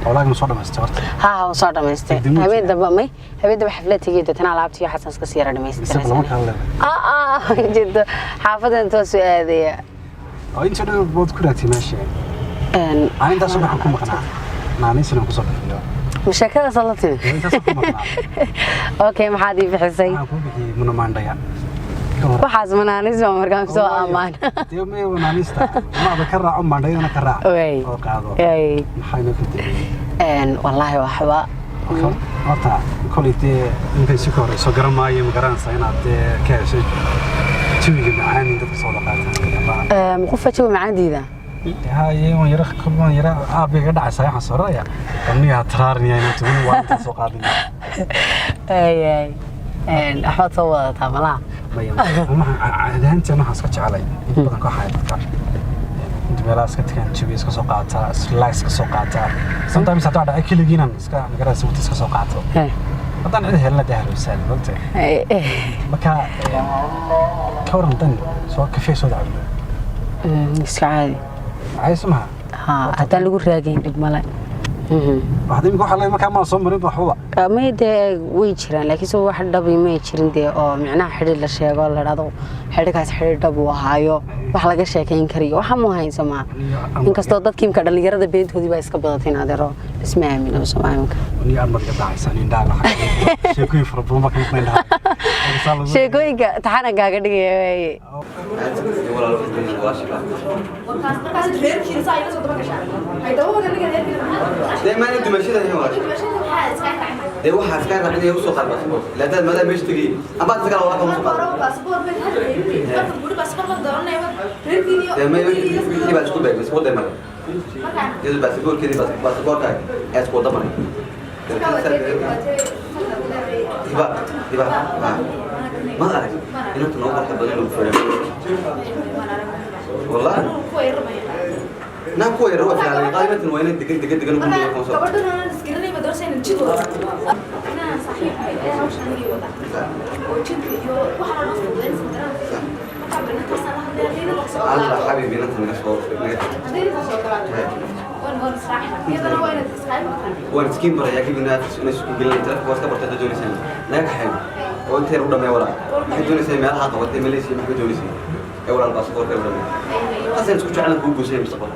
والله صار دمستي ها صار دمستي هبين دبا مي هبين دبا حفلة تجي تنا لعبتي حسن كسيرة دمستي جد حافظة أنت سؤالي أنت أنا بود كراتي ماشي أنا أنت صبح حكومة مقنعة أنا نسينا نقصر فيها مشاكل صلتين أوكي محادي في حسين أنا أقول بحي من ما نديا waxaas manaanis oo markaan soo aamaan tiyomay mananista ma bakara ma ndayna kara oo qaado maxayna ku diray wallahi waxba horta quality inta si kor soo garamaayo ma garanaysa inaad ka heshay jawiga macaan dadka soo dhaqaaqay ma qof jawi macaan diida هاي يوم يرخ كل ما يرى أبي قدع سايح صرايا أمني هترارني يعني تقول وانت سوقاتني أي أحمد صوّد تمام ما أنت ما حسكت علي بدنا كحياتك أنت بلاس كتكن تبيس كسوقاتها سلايس كسوقاتها sometimes هتقعد أكل جينا مسكا مقرأ سوتيس كسوقاتها طبعا هذا هلا ده رسالة قلت بكا كورن تاني سواء كفيه سودا إسكعادي عايزمها حتى لو راجين دغمله waxay ku xalay markaa ma soo marin waxba ma ide way jiraan laakiin soo wax dhab ma jirin de oo macnaha xiriir la sheego la raado xiriirkaas xiriir dhab uu ahaayo wax laga sheekeyn kariyo waxa ma hayso ma inkastoo dadkii ka dhalinyarada beedkoodii baa iska badatay adeero isma aamin oo Soomaaliga ni armad ka dhacaysan indhaha sheekooyin fara badan ka maqnaa sheekooyinka taxana gaaga dhigay دائما انت ماشي ده هو ده هو حاسكار راح يجي يوصل على الباسبور لا ده ما مش تجي ابى تسكر ولا كم باسبور ده ما يجي بس كل بس هو ده ما ده باسبور كده باسبور كده اسبور ده ما يبقى ما اعرف انه تنور حبه والله نعم كوي روح يعني غالبا وين دقيقة نقول لك خمسة كبرت أنا سكرني مدرسة نجيبه أنا صحيح أنا مش هنجي وده وجد يو واحد نص لينس مدرسة ما تعبنا تصنع هذا الله حبيبي أنت من أشهر وين صحيح كذا أنا وين تسحب وين سكين برا يجيب الناس يقول لي ترى واسكت برتة جوني سنة لا حلو وأنت رودا ما ولا جوني سنة ما لها قوة مليسي ما جوني سنة أول الباسبور كذا أصلاً سكوت على بوبو سنة مستقبل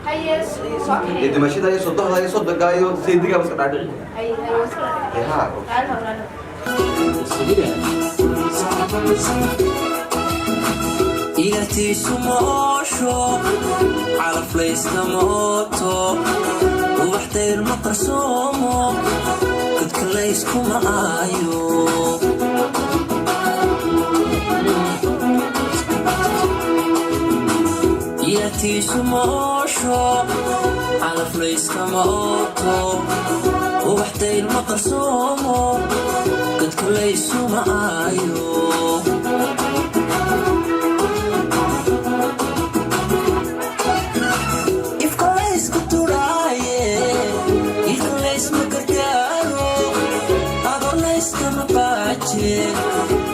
هي صح إذا ماشي ده يصدق ده يصدق جايو سيدك بس كده هي وصلت ها إلتي سماشو على فليس كموتو وبحتي المطر سومو كنت كليسكو معايو إلتي سماشو على فليس كموتو وبحتي المطر سومو كنت كليسكو معايو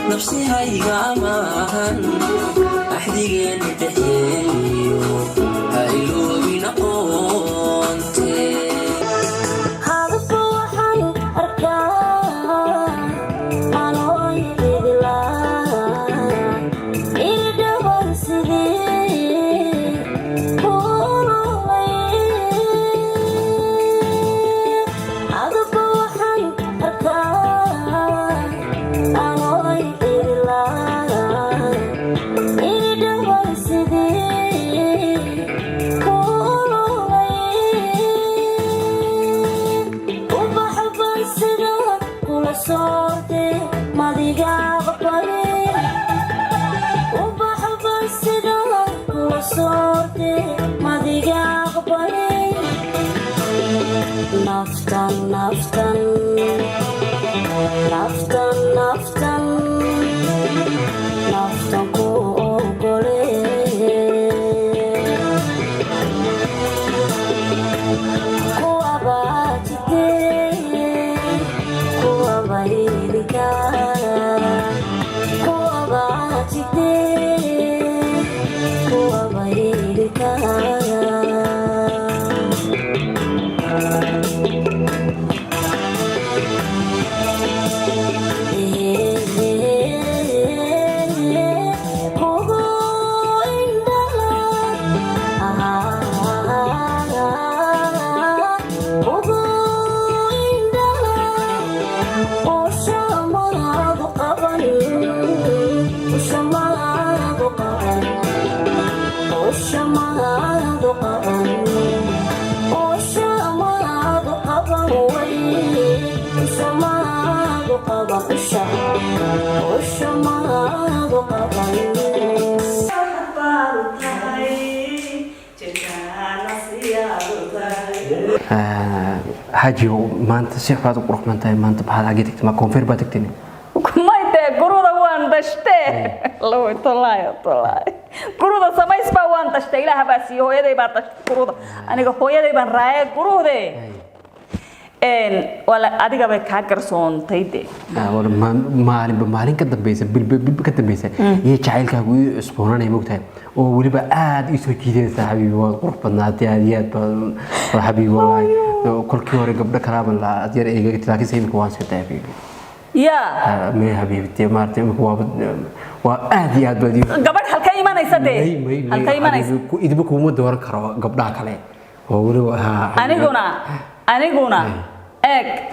نفسي هاي غامان أحدي نتحييو هاي لو بينا قونتي هذا فوحان أركان أنا ويدي دلان إلي دوار سيدي هذا فوحان أركان Naftan, naftan, naftan, naftan, naftan ko ogole. Ko abatite, ko abairika, ko abatite, ko abairika. Samaado qaba usha Ushamaado qaba حاجي ما أنت سيف هذا قرق ما أنت بهذا عقيدك ما كونفير بتكتني ما يتى قروضة وان دشته لو طلعي قروضة سمايس با وان دشته إلها بس هو يدي بات قروضة أنا هو يدي بان راي قروضة إن ولا أديك بكاكر صون تيدي ولا مالين كده بيسه بال كده بيسه يجعل كهوي أسبوعنا يموتها ولي بقى يسوي كذا صاحبي وقرب النادي هذيات صاحبي والله كل كيوري قبل كلام لا أدير إيه تلاقي سيم كواس كتابي يا ما حبيبتي ما أرتم وأدي أدي قبل هالكي ما نيسده هالكي ما نيس إذا بكون مدور كرا قبل كله هو أنا قونا إيه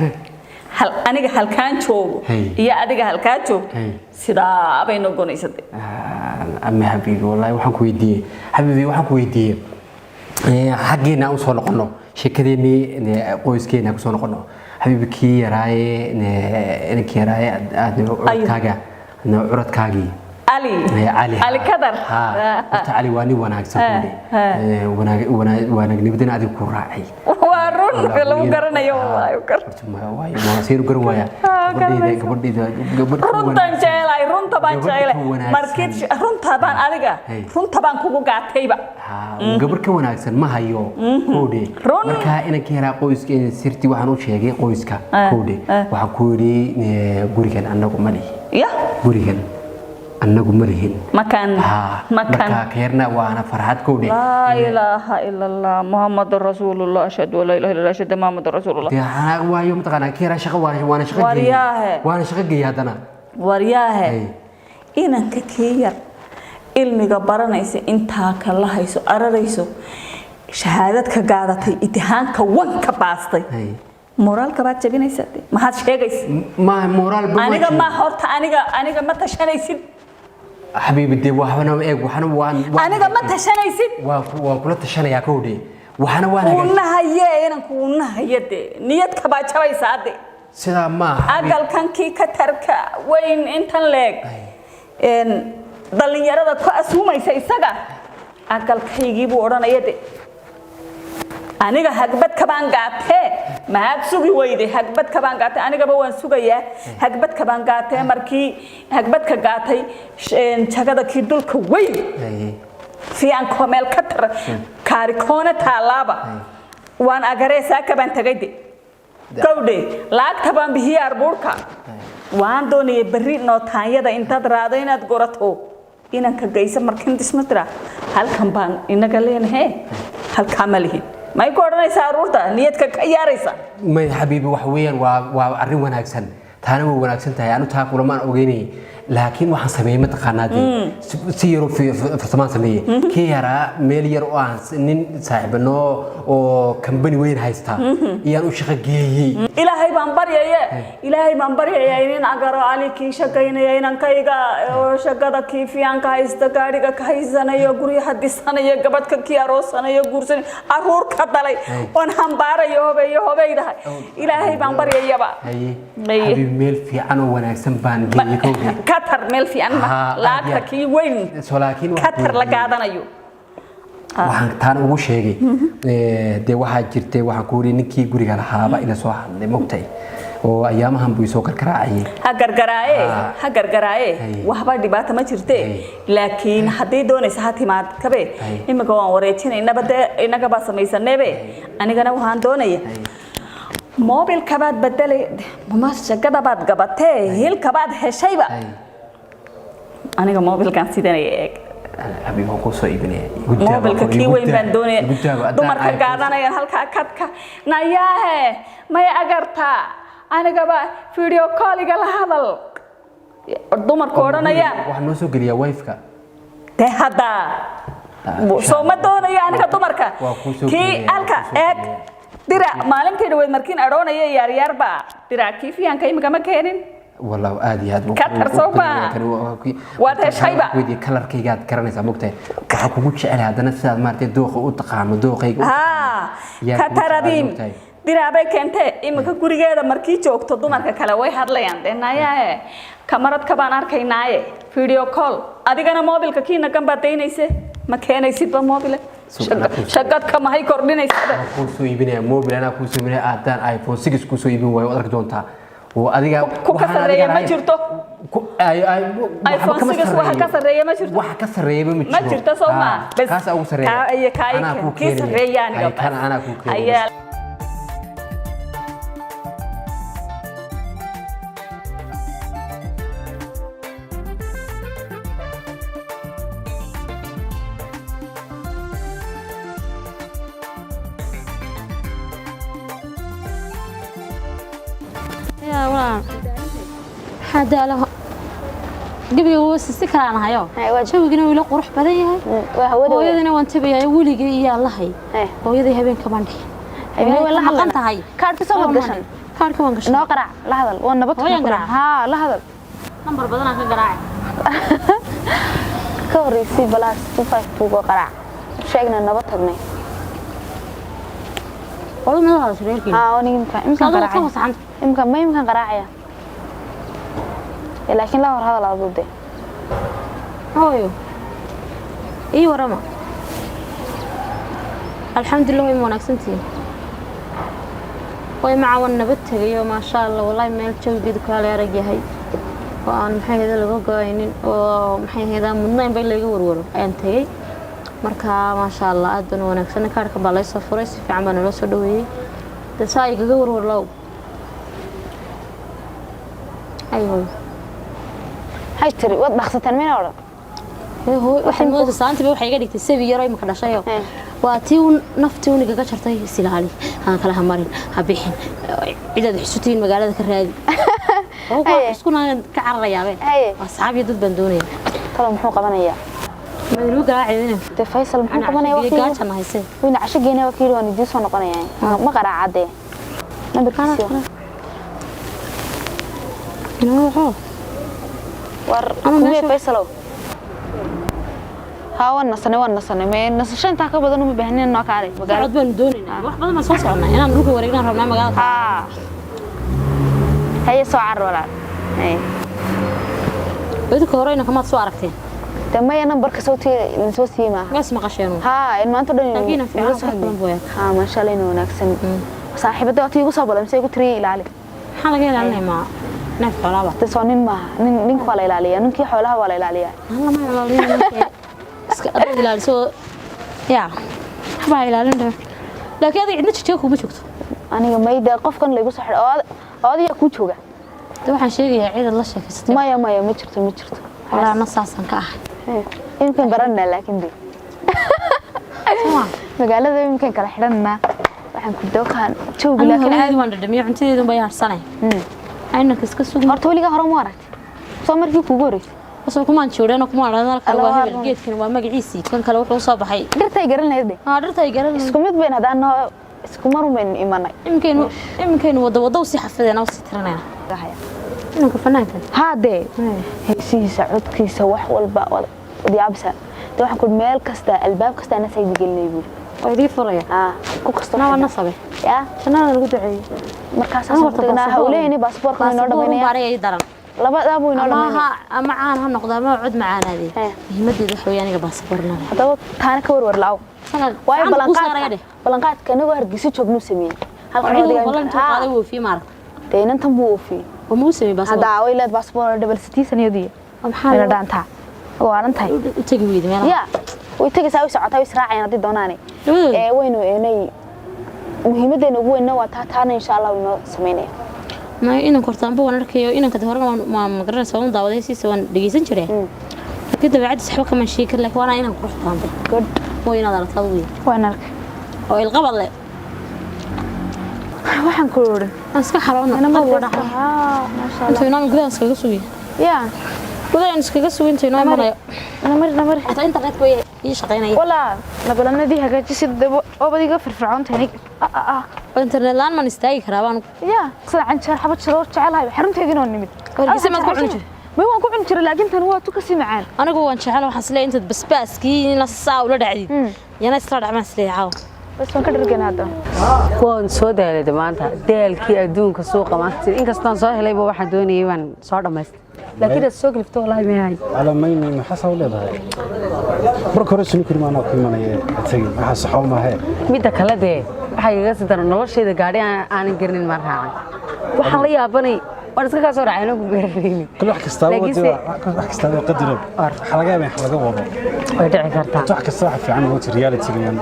أنا هالكان شو يا أديك هالكان شو سيدا بينو قوني سده أمي حبيبي والله وحنك ويدي حبيبي وحنك ويدي حقنا أوصل قنو شكرني قويس كينا أوصل قنو حبيبي كي راي إن كي راي عرض كاجا عرض كاجي علي كدر علي وانا أكسبني وانا نبدأ نادي كراعي وارون فيلم كرنا يوم ما سير كروايا رون تانجيلاي رون تبان جيلاي ماركت رون تبان أليجا رون تبان كوكو قاتيبا قبل كونا أكسن ما هيو كودي مركا إنا كيرا قويس كين سيرتي وحنو شيء قويس كا كودي وحكودي غوريكن أنا كمالي يا غوريكن أنا كماليهن مكان مركا كيرنا وأنا فرحت كودي لا إله إلا الله محمد رسول الله أشهد ولا إله إلا الله أشهد محمد رسول الله يا أنا ويوم تقنا كيرا شقة وأنا شقة وأنا شقة جيادنا ورياه إنك كير علمي قبرنايس إنتها كله هيسو أرريسو شهادتك قاعدتي اتهانك وانك باستي مورال كبات جبينيس ما هاد شيء جيس ما مورال أنا ما حرت أنا ما تشنيسيد حبيبي دي وحنا إيه وحنا أنا ما تشنيسيد وكل تشني يا كودي وحنا وانا كنا هي أنا كنا هي دي نيت كبات شوي سادي سلام ما أقل كان كي كترك وين أنت لك إن ضلني يرى ذا كأسوم يسيسجا أقل كي يجيبوا أرانا يدي أنا جا هجبت كمان قاته ما هتسوي ويدي هجبت كمان قاته أنا جا بوان سوية هجبت كمان قاته مركي هجبت كقاته إن شجرة كيدول كوي في أن كمال كتر كاريكونة تلابا وان أجري ساكبان تجدي كودي لاك تبان بهي أربوركا وان دوني بري نوتايا دا انت درادين أتقرطو إنك جيسا مركن تسمترا هل كمبان إنك لين هي هل كاملين ما يقولنا يسارورتا نيتك كياريسا ما حبيبي وحويا وعرين وناكسن تانا وناكسن تايانو تاكل ما أوجيني لكن waxaan sameeyay mataqaanaadii si yar fi farsamaan sameeyay kiyara meel yar oo aan nin saaxiibano oo company weyn haysta iyaan u shaqo geeyay ilaahay baan baryayay in agaro ali ki shaqaynayay in kayga shaqada ki fiican ka haysta gaariga ka haysanayo guriga hadisanayo gabadhka ki aroosanayo guursan aruur ka dalay on hambaarayo hobaydahay ilaahay baan baryayaba habiib meel fiican oo wanaagsan baan geeyay كتر ميل في أنما لا تكي وين كتر لقادنا يو waxaan taan ugu sheegay de waxa jirtay waxaan ku wari ninkii guriga lahaaba ila soo hadlay mogtay oo ayaamahan buu soo karkaraacay ha gargaraaye waxba dhibaato ma jirtay laakiin hadii doonaysa ha timaad kabe imika waan wareejinayna bada inaga ba samaysanaybe anigana waxaan doonaya موبيل كبات بدلي ما شقة بعد قبته هيل كبات هالشيء بقى أنا كموبيل كان سيدني أبي هو قصة ابني موبيل كي وين بندوني دمر كقعدنا ينهال كاتك نياه ما يأجرتها أنا كبا فيديو كول يقال هذا دمر كورنا يا واحد نسوق لي وايفك ده هذا سو ما دوني أنا كدمر كا كي ألك ديرا مالن كده وين مركين أرونا يار با ديرا كيف يانكاي مكما كيرين والله عادي هاد كتر صوبا وده شيبا ودي كلر كيجات كرنيسا مقتي وحكو جعل هذا نفس مارتي دوخ وتقام دوخي كتر ديم diraabay keentee imika gurigeeda markii joogto dumarka kale way hadlayaan deenayaa kamarad ka baan arkaynaaye video call adigana mobilka kiina gamba daynayse ma keenaysid ba mobile shaqad kama hay kordhinaysa ku soo iibinaya mobile ana ku soo iibinaya aadaan iPhone 6 ku soo iibin way arki doontaa oo adiga ku ka sareeya ma jirto iPhone 6 waxa ka sareeya ma jirto waxa ka sareeya ma jirto soo ma bas kaas ugu sareeya ay kaay ki sareeyaan kan ana ku keenay يا ولا حدا له قبل وسستك أنا هيا شو قلنا ولا قروح بديه هو يدنا وانتبه يا ولي يا الله هي هو يدي هبين كمان هي ولا حقنت هاي كارت سوى قشن كارت كمان قشن نقرأ لحظة وانا بطل ها لحظة نمبر بدنا كقراع كوري سي بلاس 25 قراع شيءنا نبطلني والله ما هذا شرير كذا وانا يمكن قراع يمكن ما يمكن قراعية لكن لا هذا لا ضده هايو اي ورما الحمد لله ما نكسنتي way macaan nabadtagayo ma sha Allah wallahi meel jawgeedu kala yaragyahay oo aan maxay hada laga go'aynin oo maxay hada mudnaan bay laga warwaro aan tagay marka ma sha Allah aad baan wanaagsan kaarka balay soo furay si fiican baan loo soo dhaweeyay taasay gaga warwar law ayuu hay tiri wad dhaxsatan meel oran هو waxay moodo saantii waxay iga dhigtay sabi yar ay ma ka dhashayo waa tii naftii uniga ka jartay silaali aan kala hamarin ha bixin ciidad xisuutiin magaalada ka raadi oo isku naan ka cararayaabeen asxaabi dad baan doonaya talo muxuu qabanayaa ma inuu garaacayna te Faisal muxuu qabanayaa waqti gaajana hayse wayna cashageena wakiil waan idin soo noqonayaa ma qaraacade nambarkiisa inuu war kuma Faisal هاونا سنة ما نسشان تاكل بدنا مبهنين ناكاري مقالة بدنا دوننا واحد بدنا ما صوص عنا أنا نروح ورينا ربنا مقالة هي سعر ولا هي بدك هورينا كم سعركتين تما أنا برك صوتي نسوي ما بس ما قشينو ها ما أنت دنيا لكن في عالم بويا ما شاء الله إنه نكسن صاحبته أتي يقول صابلا مسوي كتري إلى حالا جينا لنا ما نفع لا بقى تسونين ما نين ولا إلى عليا نين كي حولها ولا إلى عليا هلا ما يلا أدري إلى سو يا ما إلى لنا لكن هذه عندنا تشوفه ما شفته أنا ما يدا قف كان اللي يقص هذا يكون شوجا ده شيء عيد الله شاف ما ما شرته على نص أصلا كأح يمكن برنا لكن دي مقالة يمكن كلا حرنا waxaan ku dooqan joogi laakiin aad waan dhadhamiyo cuntadeedu bay harsanay ayna kiska suuq horta waliga hore ma aragtay soo markii kugu horeysay asoo kuma jooreen kuma aladana kala waa hebel geedkan waa magaciisi kan kale wuxuu soo baxay dhirtay garanayay dhirtay garanayay isku mid been hadaan isku marumen imanay imkeen wada si xafadeen oo si tiranayna inuu ka fanaanka haade heesiisa codkiisa wax walba wadiyaabsa waxaan ku meel kasta albaab kasta ana sayid gelinay buu ويدي فريا ku kasto أنا والنصبة يا شنو أنا قلت عيد markaas aan tagna hawleeni baasaboorka inoo dhameynaya baariya daran labada abu inoo dhameynaya ama aan ha noqdo ma cud macaan hadi muhiimadeedu waxa weeyaan iga baasaboorna hadaba taana ka warwar laaw way balanqaadka anagu hargeysa joogno sameeyay halkan wadiga balantu qaaday wuu fi maar deeyntan tan buu fi oo muu sameeyay baasaboor hada way leed baasaboor double city sanadii maxaa ila dhaanta waanan tahay u tagi weeyday meel ya way tagaysaa way socotaa way israacayaan hadii doonaanay waynu eenay muhiimadeena ugu weyn waa taana insha Allah inoo sameeynaa ma inaan kortaanba waan arkayo inaan ka horna ma magaranaysa waan daawaday si waan dhageysan jiray kadib wacdi saxba kama sheekir laakiin waana inaan qortaanba good oo inaad aragtaa weey waan arkay oo ilqabad leh waxaan ku oran iska xaroona ma wadaha ma sha Allah inaan gudaha iskaga suuyo ya gudaha iskaga suuyo inaan marayo namar hata internet way ii shaqeynaya wala nabalanadii hagaajisid oo badiga firfircoon tahay internet laan man istaagi karaa baan ya sida canjeer xabad shiro jecelahay xarunteedii inoo nimid warkiisa ma ku cunjir ma waan ku cunjir laakiin tan waa tu kasi macaan anigu waan jecel waxaan isleeyahay inta basbaaskii la saa ula dhacdid yana isla dhacmaan isleeyahay bas waan ka dhargana hadda kuwan soo daalay maanta daalkii adduunka suuqa maanta inkastoo soo helayba waxaan doonayay waan soo dhamaystay laakiin soo galifto wallahi ma yahay على ما يمي ما حصل ولا هاي بركور سنو كل ما أنا كل ما أنا أتجي ما حصل ما هي midda kale dee waxay iga sidaan noloshayda gaadhi aanan garnin ma raacan waxaan la yaabanay waan iska ka soo raacay anigu beerayni كل واحد كستاوي كل واحد كستاوي قدره حلقة من حلقة وضع way dhici kartaa توح كستاوي في عن وقت رياليتي يعني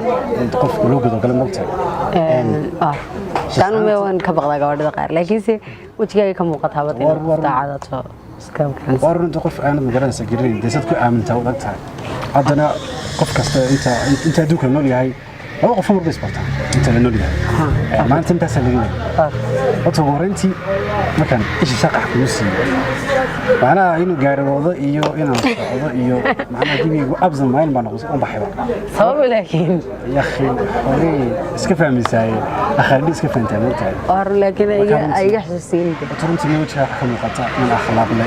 تقف كلوج ده كلام وقتها shaanu me waan ka baqdaa gabadhada qaar laakiinse wajigaaga ka muuqataa wada daacadato وارن تقف أنا مجرد سجلين دي صدق آمن تاو وقتها عندنا قف كستا أنت دوك النولي هاي أو قف مرة بيسبرتها أنت النولي هاي ما أنت سليم وتصورنتي مكان إيش ساقح كنوسي معنا إنه جار الوضع إيو إنه الوضع إيو معنا جيبي أبزل ماين ما نقص أم بحبه sabab laakiin يا أخي أولي إسكفها مساي أخلي إسكفها أنت موتها or laakiin ayaga xasuusin ترنت نوجها حكم قطع من أخلاق لي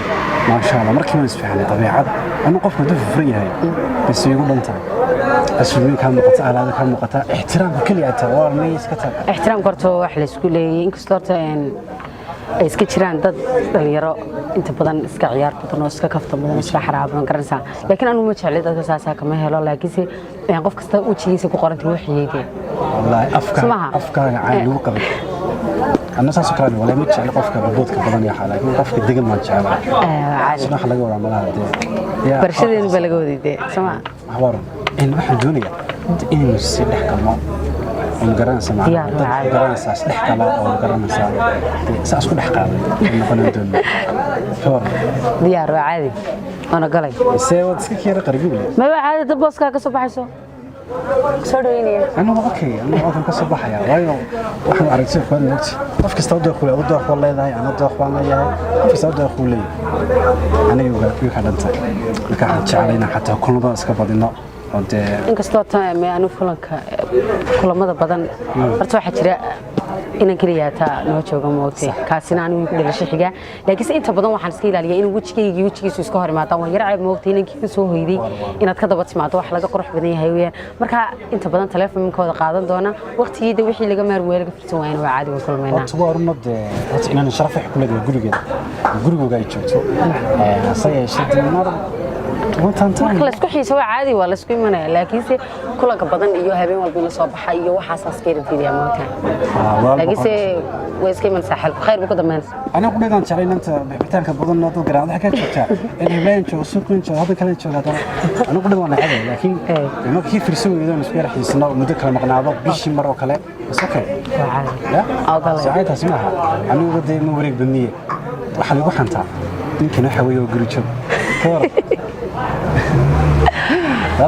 ما شاء الله مركي ما يسفعني طبيعة أنا قف كنت فري هاي بس يقول أنت أسلوبين كان مقطع على هذا كان مقطع احترام كل أتوار ما يسكتها ixtiraam korto wax la isku leeyay inkastoo horta ay iska jiraan dad dhalinyaro inta badan iska ciyaar badan oo iska kafta badan iska xaraaban garanaysaa laakiin anu ma jeclay dadka saasa kama helo laakiinse qof kasta wajigiisa ku qorantay waxyeeyay والله أفكار عين وقبل أنا ساسو كلامي ولا متشعل قفك ببوتك بدن يا حالك قفك الدقن ما تشعل عادي شنو حلقة ولا عملها دي برشدين بلغودي دي سمع حوار إن واحد دنيا إن السلاح كمان ومقرن سمع مقرن ساس لحق الله أو مقرن ساس كل حق الله نقول الدنيا حوار ديار عادي أنا قلي سوى تسكير قريب لي ما عادي تبص كاك صباحسو سوديني أنا أوكي أنا أوكي كسبح يا وايو وإحنا عرفتين كل وقت قف كستودع أخوي أودع أخوي الله يضايق أنا أودع أخوي الله يضايق قف كستودع أخوي لي أنا يوجد أنت لكن شعلينا حتى كل ما سكبدنا inkastoo taame aanu kulamada badan horta waxa jira inaan kaliya taa noo jooga moogtay kaasina aanu ku dhalashay xiga laakiin inta badan waxaan iska ilaaliyaa in wajigiisu iska hor imaadaan waan yar ceeb moogtay inaan soo hoyday inaad ka daba timaado wax laga qurux badan yahay weeyaan marka inta badan teleefonkooda qaadan doona waqtigeeda wixii laga maarmay laga firsan waayna waa caadi waan kulmeynaa tabaarnad horta inaan sharaf ku leeyahay gurigeeda ay joogto sayay shidmar marka la isku xiiso waa caadi waa la isku imanaya laakiinse kulanka badan iyo habeen walba la soo baxay iyo waxaas askari fidiya moogtay laakiinse way iska iman saaxal khayr ku dambeynaysa أنا أقول لك أن شعرين أنت بحتاج بدل ما تقول أنا حكيت شفتها اللي بين شو سكون شو هذا كلام شو هذا أنا أقول لك أنا هذا لكن ما كيف يسوي إذا نسبير حيسنا مدكر مقنعة بيش مرة وكلا بس أوكي لا ساعتها اسمها أنا بدي موريك بالنية وحلو وحنتها يمكن أحوي وقول شو كور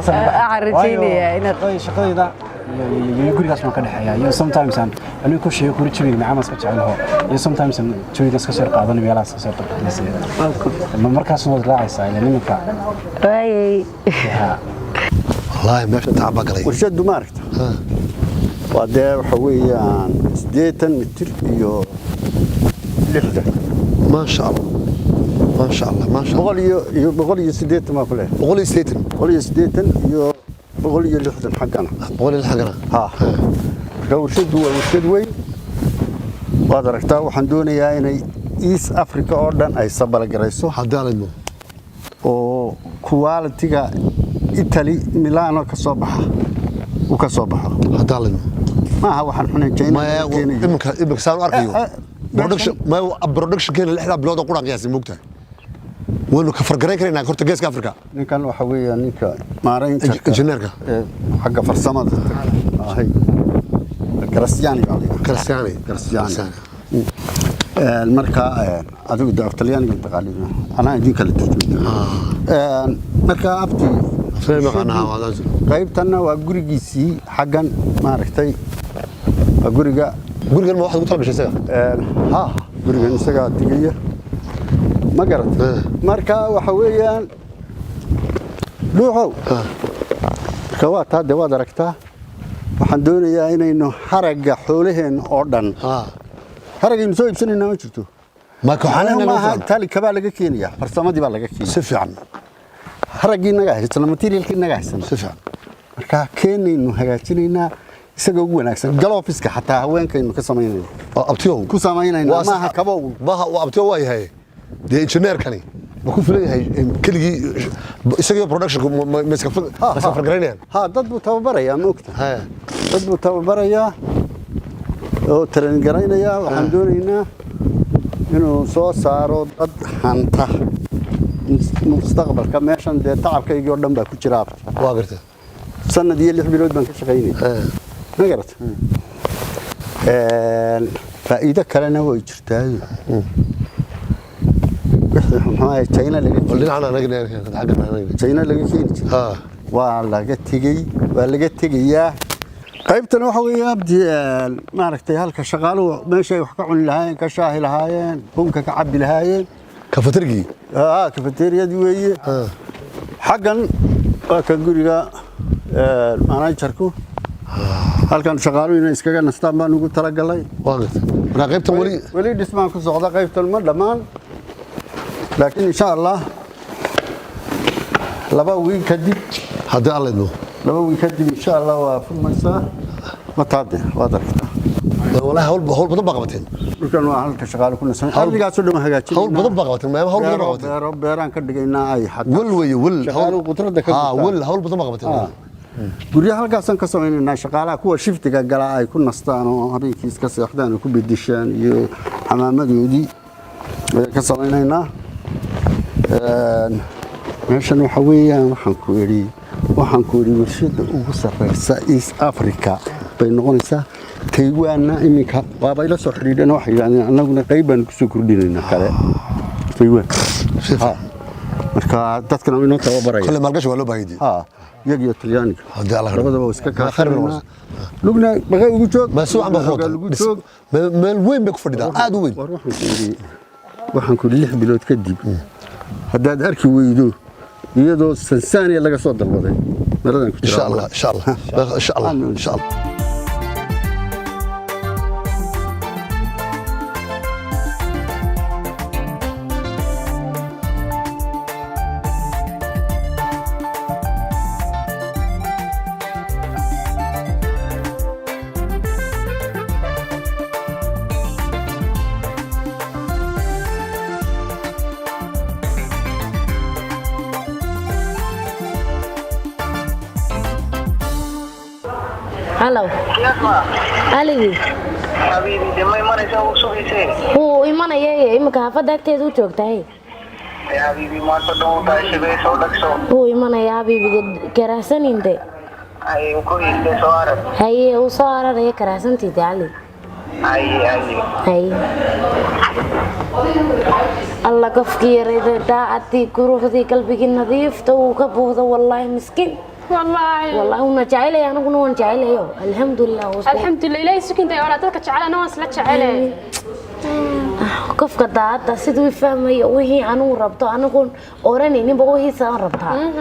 أعرفيني أنا شقي ذا يقول لك ما كان حياة يو sometimes أنا كل شيء يقول شيء مع ماسك شعله يو sometimes شوي ناس كسر قاضي ويلا كسر قاضي لما مركز نوز لا عيسى يعني مكان أي والله ما تعب قليل وشد ماركت وده حويا 8 متر يو لحده ما شاء الله ما شاء الله ما شاء الله بقول 8 ما كله بقول 8 بقول 8 يو بقول لحده حقنا بقول حقنا ها وشد وين وادركتا waxaan doonayaa inay East Africa oo dhan ay sabal garayso hadaalimo oo quality-ga Italy Milano ka soo baxa uu ka soo baxo hadaalimo ma aha waxaan xunayn imka saan arkayo production keen lixda bilood oo quraan qiyaasi moogtahay waynu ka fargareyn karnaa horta geeska Afrika ninkan waxa weeyaan ninka maareynta injineerka xagga farsamada ahay Cristiani marka adigu Talyaani inta qaalina ana idin kala turjumay marka abti qaybtana waa gurigiisii xaggan maaragtay gurigan ma waxaad ugu talabishay isaga ha gurigan isaga digaya ma garat marka waxa weeyaan dhuuxow marka waa taa de waad aragtaa waxaan doonayaa inaynu haraga xoolaheen oo dhan haragaynu soo iibsanaynaa ma jirto ma maaha tali kabaa laga keenaya farsamadii baa laga keenaya si fiican haragii naga haysan materialkii naga haysan si fiican marka keenaynu hagaajinaynaa isaga ugu wanaagsan galoofiska xataa haweenkaynu ka samaynayno abtiyo ku samaynayna maaha kabow maaha abtiyo waa yahay dee engineer-kani ma ku filan yahay keligii isagii production ma iska fargaraynayaan dad buu tababarayaa ma ogta dad buu tababarayaa oo taran garaynayaa waxaan doonaynaa inuu soo saaro dad hanta mustaqbalka meeshan dee tacabkaygii oo dhan baa ku jira waa gartay sanad iyo 6 bilood baan ka shaqaynay ma garata faa'iido kalena way jirtaa China laga keeni waa laga tegayaa qaybtan waxa weeye abdi maaragtay halka shaqaaluhu meesha wax ka cuni lahaayeen ka shaahi lahaayeen bunka ka cabbi lahaayeen kafatargii kafateeriyadii weeye xaggan waa kan guriga managerku halkan shaqaaluhu inay iskaga nastaan baan ugu talagalay waa qaybtan weli dhismaan ku socda qaybtan ma dhammaan laakiin insha Allah laba wiil kadib haddii alla idmo laba wiil kadib insha Allah waa furmaysaa mataade waa darka والله هول بدن بقبتين dhulkan waa halka shaqaale ku nasan ardigaas oo dhan hagaajin هول بدن بقبتين ما هول بدن بقبتين beeraan ka dhigaynaa ay xataa wal way wal hol qudrada ka هول بدن بقبتين guryaha halkaasan ka samaynayna shaqaalaha kuwa shiftiga gala ay ku nastaan oo habeenkii iska seexdaan oo ku bedeshaan iyo xamaamadoodii ka samaynayna meeshan waxa weeyaan waxaan ku iri warshada ugu sarreysa East Africa bay noqonaysaa Taiwan iminka waaba ila soo xiriireen waxa yiraahdeen annaguna qayb baan ku soo kordhinaynaa kale Taiwan marka dadkana inoo tababaraya kale maalgashi waa loo baahiday iyaga iyo Talyaaniga hadii Allah labadaba iska kaashanayna lugna baqa ugu joog ma soo amba xoog meel weyn bay ku fadhidaa aad u weyn waxaan ku 6 bilood kadib haddaad arki weydo iyadoo Tansaaniya laga soo dalbaday maradan ku jira insha Allah Hello. Ali. Habibi, dema imanaysa oo soo heesay. Wuu imanayay imika xaafada agteedu joogtay. Habibi, maanta dhow tahay shaqay soo dhagso. Wuu imanaya habibi karaasaninde. Ay, ku hinde soo arag. Haye, uu soo aragay karaasantiida Ali. Ay. Allah qofkii yareeyay daacadii quruxdii qalbigii nadiifta uu ka buuxdo wallahi miskiin. والله ونا جعله أنا كنا ون جعله الحمد لله الحمد لله لا يسكن ده ولا تلك جعله أنا وصلت جعله كيف قطعت سيدو يفهم وهي أنا وربطه أنا كون أوراني نبغى هي سان ربطها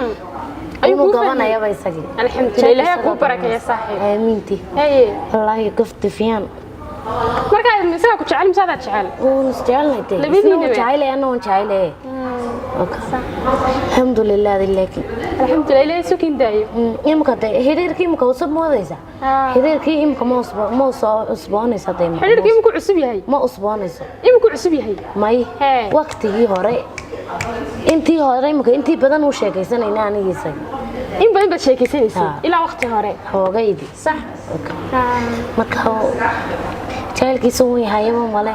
أيوة كمان يا بيسكين الحمد لله يا كوبرك يا صاحبي آمينتي والله كفت فيان marka misaa ku jecel misaa jecel oo jecel labadiina jecel ana oo jecel alhamdulillah dilaki alhamdulillah sukin daayo imka xiriirkii imka usub moodaysa xiriirkii imka ma usboonaysa deema xiriirkii imka cusub yahay ma usboonaysa imka cusub yahay may waqtigii hore intii badan uu sheekaysanayna anigiisa in badan sheekaysanaysa ilaa waqti hore hoogaydi sax marka jacaylkiisa uu yahay ma male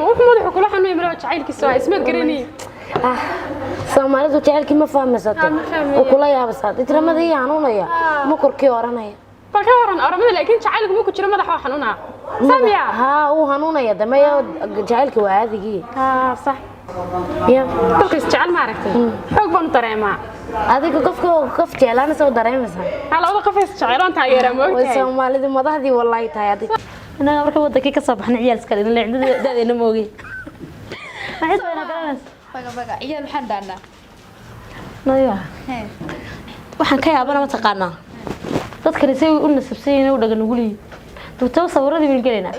wuxuu madaxu kula xanuunay maro jacaylkiisa waa isma garanay Soomaalidu jacaylkii ma fahmaysato oo kula yaabsaad idramada xanuunaya ma korkii oranaya baka waran oramada laakiin jacaylku ma ku jiro madaxa xanuunaa samiya uu xanuunaya damaya jacaylka waa adigii sax ya dadka jacayl ma aragtay xoog baan dareemaa adiga qof jeclaan soo dareemaysa hala wada qof jeclaan taageera ma ogtahay way Soomaalidu madaxdii wallahi tahay adiga أنا أروح ودك كي كسب حنا عيال سكرين اللي عندنا ده نموجي. أحس أنا كلامس. بقى عيال حدنا. نايا. waxaan ka yaabana ma taqaana dadka risay u nasabsayna u dhagan ugu leeyahay dadka sawiradii wil galena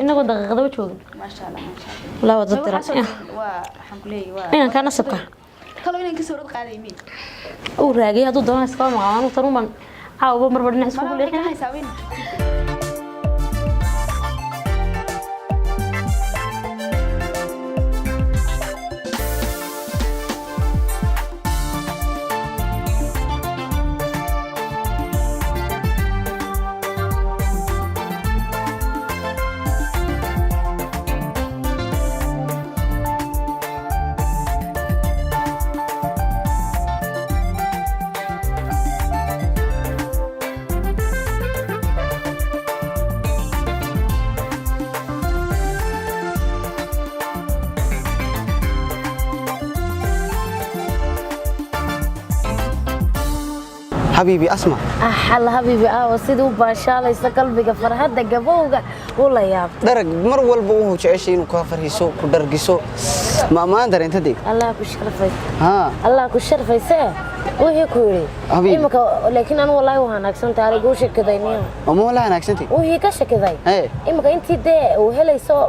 inagu daqiiqada u joogin ma sha Allah la wada dira waa waxaan ku leeyahay waa inaan ka nasabka kalo inaan ka sawirad qaadaymin oo raagay haduu doonayso ma aan u taruman caawa marba dhinac isku leeyahay ma حبيبي اسمع أحل حبيبي وسيدو باشالة قلبك فرحة جبوجة ولا ياب درج مر والبوه تعيشين وكافر هيسو كدرجسو ما أندر أنت دي الله كشرفي ها الله كشرفي سه وهي كوري حبيبي لكن أنا والله وهناك سنت على جوش كذايني أما ولا هناك سنتي وهي كش كذاي إيه إما أنت ده وهلا يسو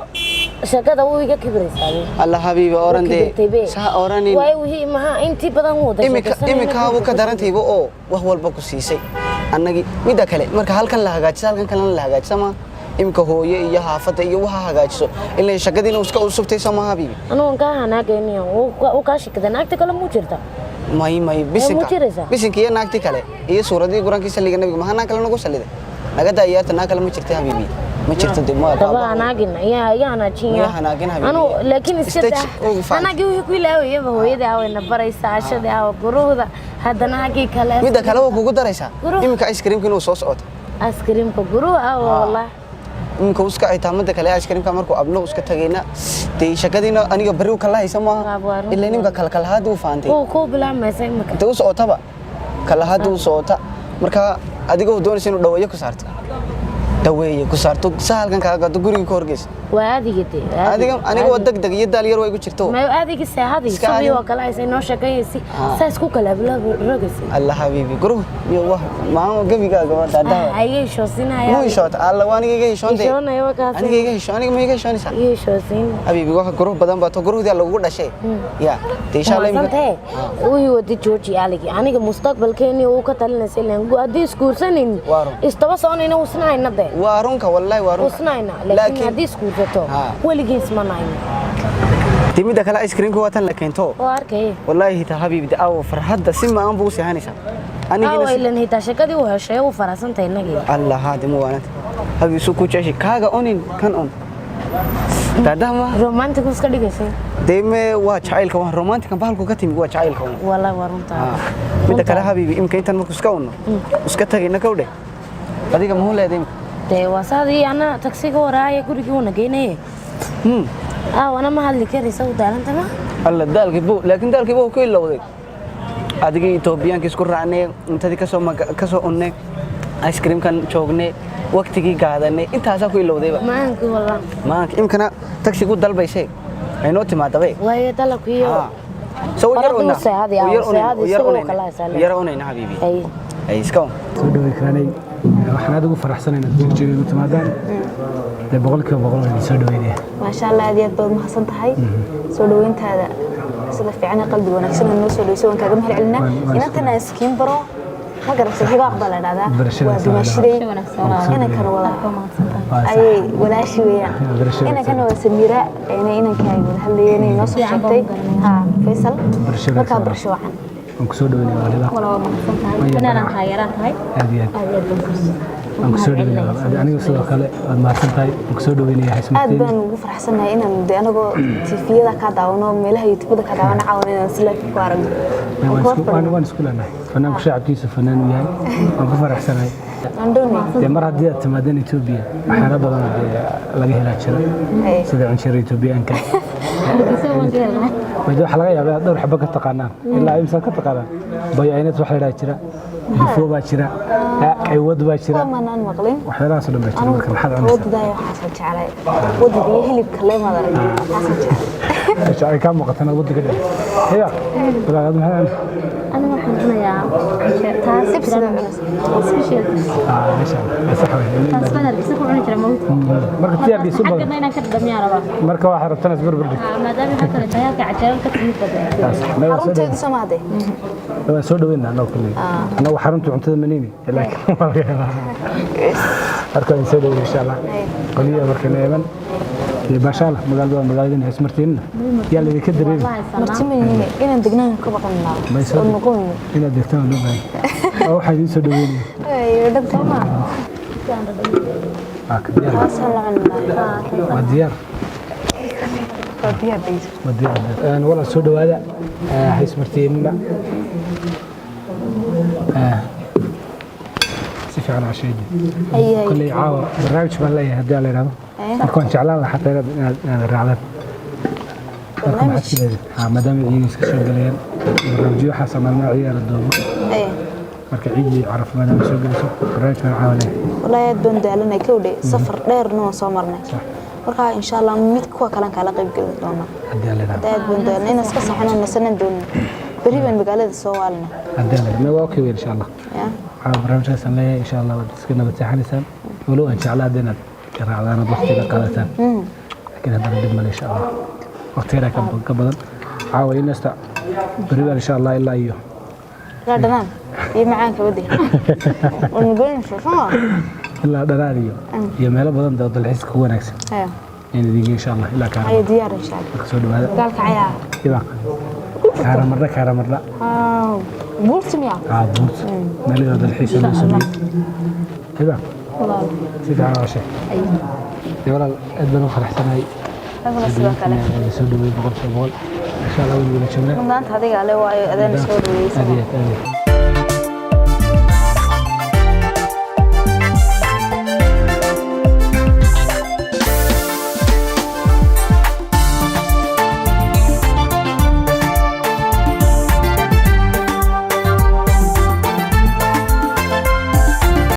شكله وهي كبر سامي الله حبيبي أوران دي سا أوراني وهي ما أنت بدن هو ده إمك هاو كدران تيبو أو وهو البكوسيسي أنك ميدا كله مرك هالكن لهجات هالكن كلام لهجات سما إمك هو يا حافظ يا وها هجات سو إلا شكدينا وسك وسبتي سما حبيبي أنا وانكا هناك إني وكاش كذا ناك تكلم موجرتا ماي بيسنك يا ناك تكله هي سورة دي قرآن كيس اللي جنبي ما هناك لنا قصة لده نقدر يا تناك لما تشتري حبيبي ما تشتري دماغ طبعا هناجنا يا أنا تشيا أنا لكن السدة أنا جوي كله ويا بهوي ده وين برا يساعد ده وقروه ده هذا ناجي كله ميدا كله وقو دريسا إمك آيس كريم كنو صوص أوت آيس كريم كقروه والله إمك وسك عتامد كله آيس كريم كمركو أبنو وسك تجينا تي شكدينا أنا جبريو كله يسمى إلا إنك كله هادو فانتي كو بلا ما يسمى توس أوتا بقى كله هادو صوتا مركا أديكو دون سينو دوّيه كسرت دوّيه كسرتو سهل كان كذا تقولي كورجس وهذه كده أنا ودك دقيقة يدالي روي كشرتو ما هذه كسي هذه سوي وكلا يسينو شكاي يسي ساسكو كلا بلا رجسي الله حبيبي قرو يوه ما هو قبي كذا دادا أيه شوسينا يا مو شوت الله واني كي شون ده شون أيوة كاسي أنا كي شون أنا مي كي شون يسا يه شوسين حبيبي واه قرو بدن باتو قرو ده لو قد شيء يا تيشا لي مك وهي ودي جورجي عليك أنا كمستقبل كأني هو كتل نسيلين أدي سكورسنين استوى إنه وصنعنا ده وارونك والله وارونك وصنعنا لكن أدي سكورته ولي جنس ما نايم تيمي ده كلا آيس كريم كواتن لكن تو واركي والله هي حبيبي ده أو فرحة سما أم بوسي هانيسا أنا أو إلا هي تشكدي وهالشيء وفراسن تينجي الله هذا مو أنا هذي سوكو تشي كاغا أونين كان أون دادا ما رومانتيك وسكدي كيسي ديمه واتشايل كمان رومانتيك كان بالكو كتيم واتشايل كمان والله ورمتا ميدا كلا حبيبي إمكن تنمر كسكونه كسكتها هنا كوده هذيك مهولة ديم ده وصادي أنا تاكسي ورايا كل يوم جيني وأنا ما هاللي كري سو دارن تما الله دال كيبو لكن دال كيبو كل لودي أديك توبيان كيسكور راني أنت ديك كسو أنك آيس كريم كان شوقني وقت كي قاعدني أنت هذا كل لودي بقى ما أنك والله ما أنك يمكن تاكسي كود دال بيسي أي نوتي ما تبي وهي دال كيو سو يرونا يرونا حبيبي أي سكون سودو كاني waxaan aad ugu faraxsanahay inaad Joojiga u timaadaan de boqolkiiba boqol ay soo dhaweeyeen ma sha Allah aad baad mahadsan tahay soo dhaweyntaada sida fiican qalbi wanaagsan oo soo dhaweysay waan kaaga mahad celinaa inantana iskiin baro ma garabsay hiba aqbal dhada waa dimashiray ina kan wada ay walaashi weeyaan ina kan wada samira ina kan wada hadlayeen noo soo sheegtay Faisal marka barsho wacan aan ku soo dhaweynaa waalida wala waa mahadsan tahay inaan khayran tahay aad aan ku soo dhaweynaa aniga sidoo kale aad mahadsan tahay aan ku soo dhaweynaa xismada aad baan ugu faraxsanahay inaan anago TV-yada ka daawano meelaha YouTube-da ka daawano caawin inaan si live ku aragno waan isku leenahay fanaanku shacabkiisa fanaan u yahay waan ku faraxsanahay andoni mar haddii aad timaadeen Ethiopia waxyaalo badan laga helaa jira sida cunshada Ethiopiaanka waxa laga yaabaa dhowr xabba ka taqaanaan ilaa imsa ka taqaanaan bayaanad wax la jira bifo baa jira ay wad baa jira manaan maqlin waxyaalahaas oo dhan baa jira marka maxaad cunaysaa wadada waxa jeclay wadada hilibka leema dareen jacay ka muuqatana wadada dheer haya walaal maxaan أنا ما حنتنا تاسب سبيشال تاسب أنا بس أقول عنك رموت مركب تيار دي سوبر حقنا هنا كده دمية ربع مركب واحد ربطنا سبر بردك ما دام حتى التيار كعجلان كتير بدأ حرمت سماده waa soo dhaweynaa anoo kulli anoo xaruntu cuntada manini laakiin arkaan soo dhaweey insha Allah qoliya markan eeman ee bashaala magaalada ismartiina yaa la ka dareemay martimayni inaan degnaan ka baqanaa oo noqon inaad degtaan loo baahay waxa idin soo dhaweynay ay dhagta ma diyaar أنا والله سود هذا حيس مرتين سيف على عشية كل يعاو برنامج ما لا يهدي على هذا أكون شعلان حتى هذا الرعدان ما دام يجيني سكسر قليل برنامج حسب ما عيال الدوم marka ciidii caraf maadaama soo gelayso barnaamijkan caawanay والله يدون دالنا كودي سفر دير نو سو marnay marka insha Allah mid kuwa kale kala qayb gali doona hadii alla dad baan doonaa in iska saxano nasanan doon bari baan magaalada soo waalna hadii alla ma waa kii insha Allah barnaamijkaas aan leeyahay insha Allah wad iska nabad saxanaysan walo aan jeclaa deenad raacdaan waqtiga qaadataan laakiin hadda dib ma insha Allah waqtiga ka badan caawin nasta bari insha Allah ilaa iyo لا دنان يمعان كودي ونقول نشوفها إلا دراريو يا مالا بدن ده الحس كون أكثر أيوه يعني دي إن شاء الله إلا كارم هي ديار إن شاء الله مقصود هذا قال كعيا إيه كارم مرة بورت ميا بورت مالي هذا الحس اللي يسميه إيه والله سيد عاشة أيوه يا ولا أدنى فرح سنة أنا سباق عليه يسود بقول إن شاء الله ونقول شنو من أنت هذيك عليه وأذن سود ويسمع